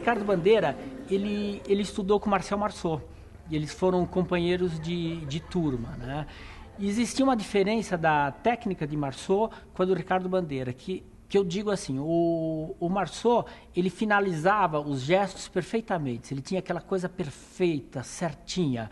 Ricardo Bandeira, ele estudou com Marcel Marceau. E eles foram companheiros de turma, né? E existia uma diferença da técnica de Marceau com a do Ricardo Bandeira, que eu digo assim, o Marceau, ele finalizava os gestos perfeitamente, ele tinha aquela coisa perfeita, certinha,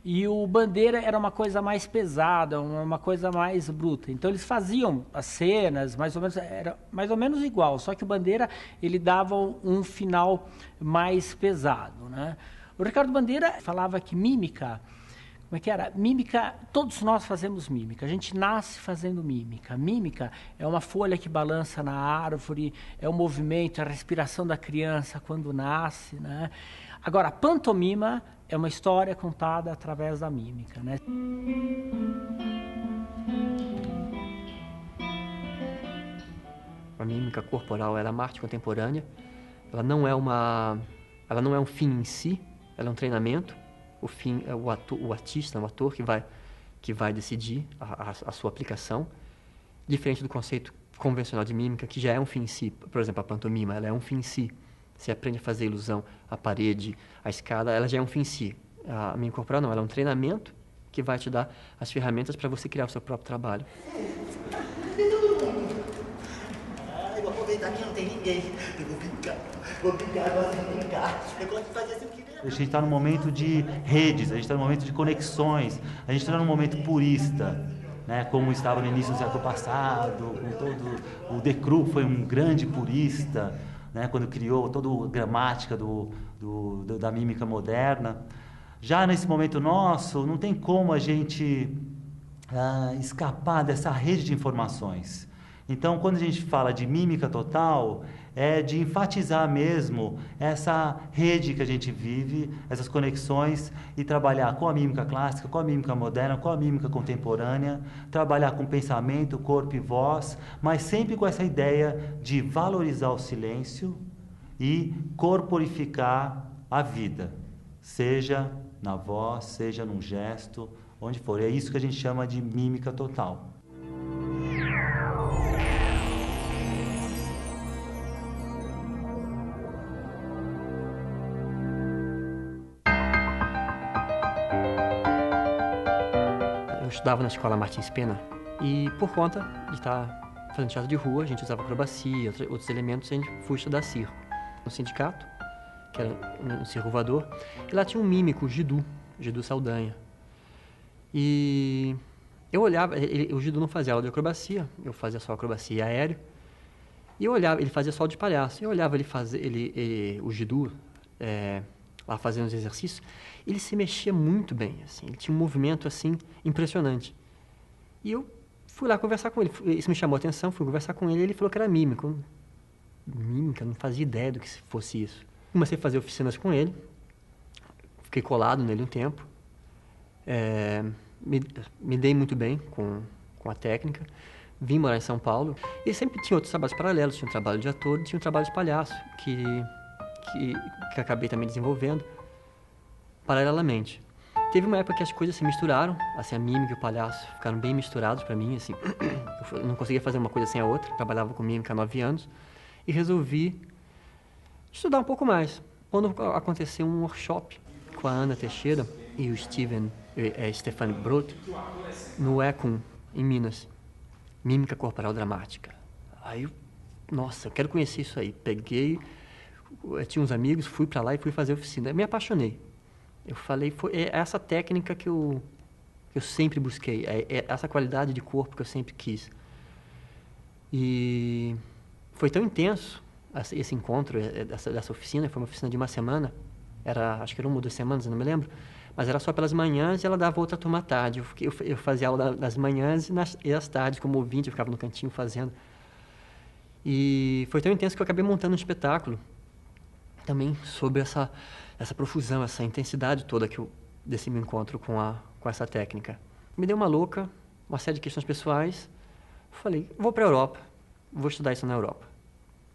e o Bandeira era uma coisa mais pesada, uma coisa mais bruta. Então eles faziam as cenas, era mais ou menos igual, só que o Bandeira, ele dava um final mais pesado, né? O Ricardo Bandeira falava que mímica, como é que era? Mímica, todos nós fazemos mímica, a gente nasce fazendo mímica. Mímica é uma folha que balança na árvore, é o movimento, a respiração da criança quando nasce, né? Agora, a pantomima é uma história contada através da mímica, né? A mímica corporal, ela é uma arte contemporânea, ela não é um fim em si, ela é um treinamento. O fim é o artista, o ator que vai decidir a sua aplicação, diferente do conceito convencional de mímica, que já é um fim em si. Por exemplo, a pantomima, ela é um fim em si. Você aprende a fazer a ilusão, a parede, a escada, ela já é um fim em si. A mímica corporal não, ela é um treinamento que vai te dar as ferramentas para você criar o seu próprio trabalho. Vou aproveitar que não tem ninguém. Eu vou brincar, agora vou brincar. Eu gosto de fazer assim o que a gente está num momento de redes, a gente está num momento de conexões, a gente está num momento purista, né? Como estava no início do século passado, com todo o De Croo foi um grande purista, né? Quando criou toda a gramática da mímica moderna. Já nesse momento nosso, não tem como a gente escapar dessa rede de informações. Então, quando a gente fala de mímica total, é de enfatizar mesmo essa rede que a gente vive, essas conexões, e trabalhar com a mímica clássica, com a mímica moderna, com a mímica contemporânea, trabalhar com pensamento, corpo e voz, mas sempre com essa ideia de valorizar o silêncio e corporificar a vida, seja na voz, seja num gesto, onde for. É isso que a gente chama de mímica total. Eu estudava na escola Martins Pena e, por conta de estar fazendo teatro de rua, a gente usava acrobacia, outros elementos, a gente foi estudar circo. No sindicato, que era um circo voador, e lá tinha um mímico, o Gidu Saldanha. E eu olhava, o Gidu não fazia aula de acrobacia, eu fazia só acrobacia aérea, e eu olhava, ele fazia só de palhaço, eu olhava ele fazer, o Gidu, lá fazendo os exercícios, ele se mexia muito bem, assim, ele tinha um movimento, assim, impressionante. E eu fui lá conversar com ele, isso me chamou a atenção, fui conversar com ele, e ele falou que era mímico. Mímica, não fazia ideia do que fosse isso. Comecei a fazer oficinas com ele, fiquei colado nele um tempo, me dei muito bem com a técnica, vim morar em São Paulo, e sempre tinha outros trabalhos paralelos, tinha um trabalho de ator e tinha um trabalho de palhaço, que acabei também desenvolvendo paralelamente. Teve uma época que as coisas se misturaram, assim, a mímica e o palhaço ficaram bem misturados para mim, assim, eu não conseguia fazer uma coisa sem a outra, trabalhava com mímica há 9 anos, e resolvi estudar um pouco mais. Quando aconteceu um workshop com a Ana Teixeira e o Stefan Brot, no Ecum, em Minas, mímica corporal dramática. Aí, nossa, eu quero conhecer isso aí. Peguei, eu tinha uns amigos, fui para lá e fui fazer oficina. Eu me apaixonei. Eu falei, foi essa técnica que eu sempre busquei, essa qualidade de corpo que eu sempre quis. E foi tão intenso esse encontro, dessa oficina, foi uma oficina de uma semana, acho que era 1 ou 2 semanas, eu não me lembro, mas era só pelas manhãs e ela dava outra turma à tarde. Eu fazia aula das manhãs e às tardes, como ouvinte, eu ficava no cantinho fazendo. E foi tão intenso que eu acabei montando um espetáculo também sobre essa profusão, essa intensidade toda desse meu encontro com essa técnica. Me deu uma louca, uma série de questões pessoais, falei, vou para a Europa, vou estudar isso na Europa.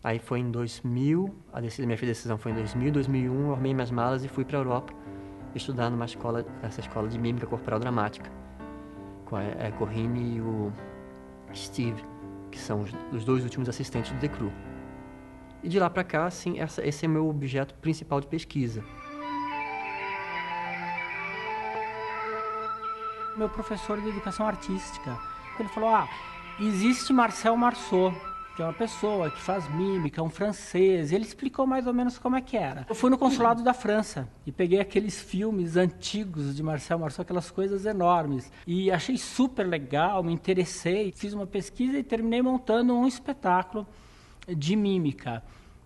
Aí foi em 2000, minha decisão foi em 2000, 2001, eu armei minhas malas e fui para a Europa estudar nessa escola de mímica corporal dramática, com a Corinne e o Steve, que são os 2 últimos assistentes do De Croo. E de lá para cá, assim, esse é o meu objeto principal de pesquisa. Meu professor de educação artística, ele falou, existe Marcel Marceau, que é uma pessoa que faz mímica, um francês. Ele explicou mais ou menos como é que era. Eu fui no consulado da França e peguei aqueles filmes antigos de Marcel Marceau, aquelas coisas enormes. E achei super legal, me interessei, fiz uma pesquisa e terminei montando um espetáculo de mímica,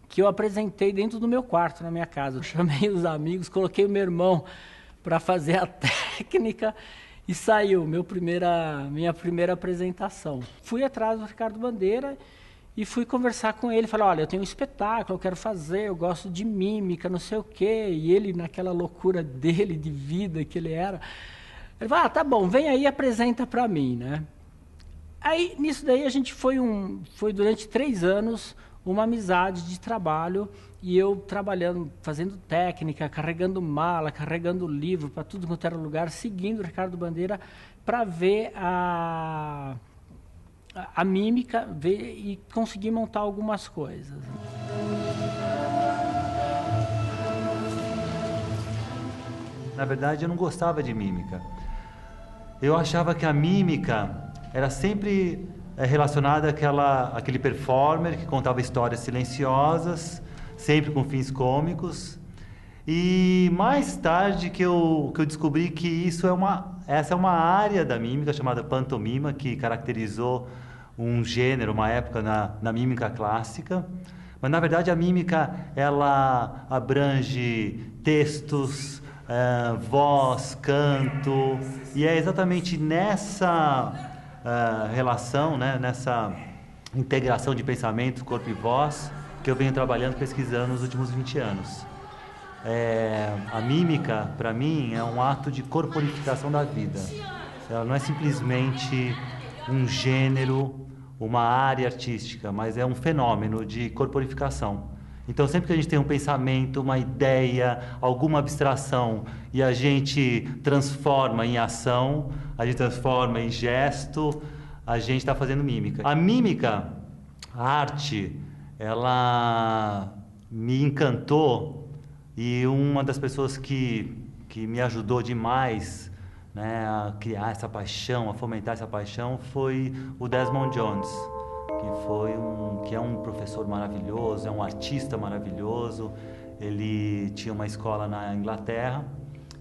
que eu apresentei dentro do meu quarto, na minha casa. Eu chamei os amigos, coloquei o meu irmão para fazer a técnica e saiu minha primeira apresentação. Fui atrás do Ricardo Bandeira e fui conversar com ele, falei, olha, eu tenho um espetáculo, eu quero fazer, eu gosto de mímica, não sei o quê. E ele, naquela loucura dele, de vida que ele era, ele falou, tá bom, vem aí e apresenta para mim, né? Aí, nisso daí, a gente foi durante 3 anos uma amizade de trabalho, e eu trabalhando, fazendo técnica, carregando mala, carregando livro para tudo quanto era lugar, seguindo o Ricardo Bandeira para ver a mímica e conseguir montar algumas coisas. Na verdade, eu não gostava de mímica. Eu achava que a mímica era sempre relacionada àquele performer que contava histórias silenciosas, sempre com fins cômicos. E mais tarde que eu descobri que essa é uma área da mímica chamada pantomima, que caracterizou um gênero, uma época na mímica clássica. Mas, na verdade, a mímica ela abrange textos, voz, canto, e é exatamente nessa relação, né, nessa integração de pensamento, corpo e voz, que eu venho trabalhando, pesquisando nos últimos 20 anos. A mímica, para mim, é um ato de corporificação da vida. Ela não é simplesmente um gênero, uma área artística, mas é um fenômeno de corporificação. Então, sempre que a gente tem um pensamento, uma ideia, alguma abstração, e a gente transforma em ação, a gente transforma em gesto, a gente está fazendo mímica. A mímica, a arte, ela me encantou, e uma das pessoas que me ajudou demais, né, a criar essa paixão, a fomentar essa paixão, foi o Desmond Jones, que é um professor maravilhoso, é um artista maravilhoso. Ele tinha uma escola na Inglaterra,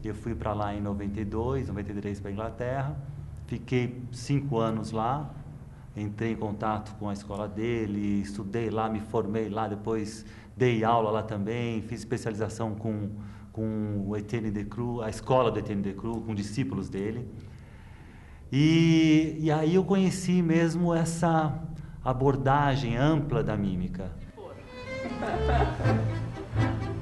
eu fui para lá em 92, 93 para a Inglaterra, fiquei 5 anos lá, entrei em contato com a escola dele, estudei lá, me formei lá, depois dei aula lá também, fiz especialização com o Etienne Decroux, a escola do Etienne Decroux, com discípulos dele. E aí eu conheci mesmo essa abordagem ampla da mímica.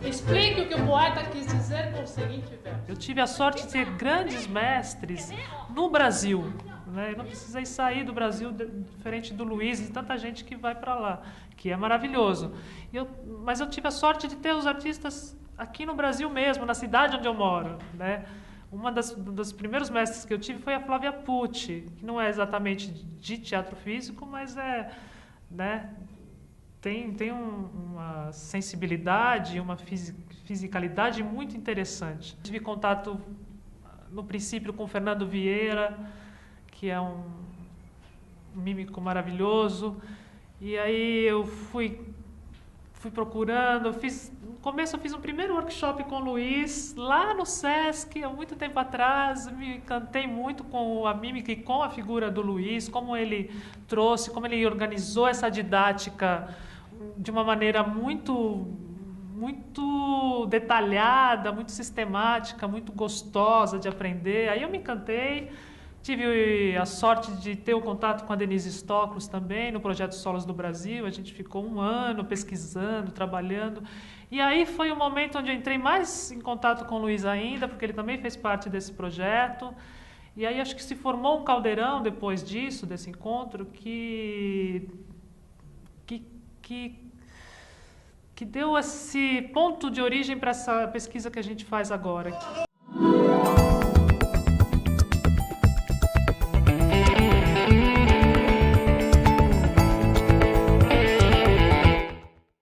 Explique o que o poeta quis dizer com o seguinte verso. Eu tive a sorte de ter grandes mestres no Brasil, né? Eu não precisei sair do Brasil, diferente do Luiz e tanta gente que vai para lá, que é maravilhoso. Mas eu tive a sorte de ter os artistas aqui no Brasil mesmo, na cidade onde eu moro, né? Uma dos primeiros mestres que eu tive foi a Flávia Pucci, que não é exatamente de teatro físico, mas né, tem uma sensibilidade, uma fisicalidade muito interessante. Tive contato, no princípio, com o Fernando Vieira, que é um mímico maravilhoso, e aí eu fui procurando, no começo eu fiz um primeiro workshop com o Luiz, lá no Sesc, há muito tempo atrás, me encantei muito com a mímica e com a figura do Luiz, como ele trouxe, como ele organizou essa didática de uma maneira muito detalhada, muito sistemática, muito gostosa de aprender. Aí eu me encantei. Tive a sorte de ter o contato com a Denise Stoklos também, no projeto Solos do Brasil. A gente ficou 1 ano pesquisando, trabalhando. E aí foi o momento onde eu entrei mais em contato com o Luiz ainda, porque ele também fez parte desse projeto. E aí acho que se formou um caldeirão depois disso, desse encontro, que deu esse ponto de origem para essa pesquisa que a gente faz agora.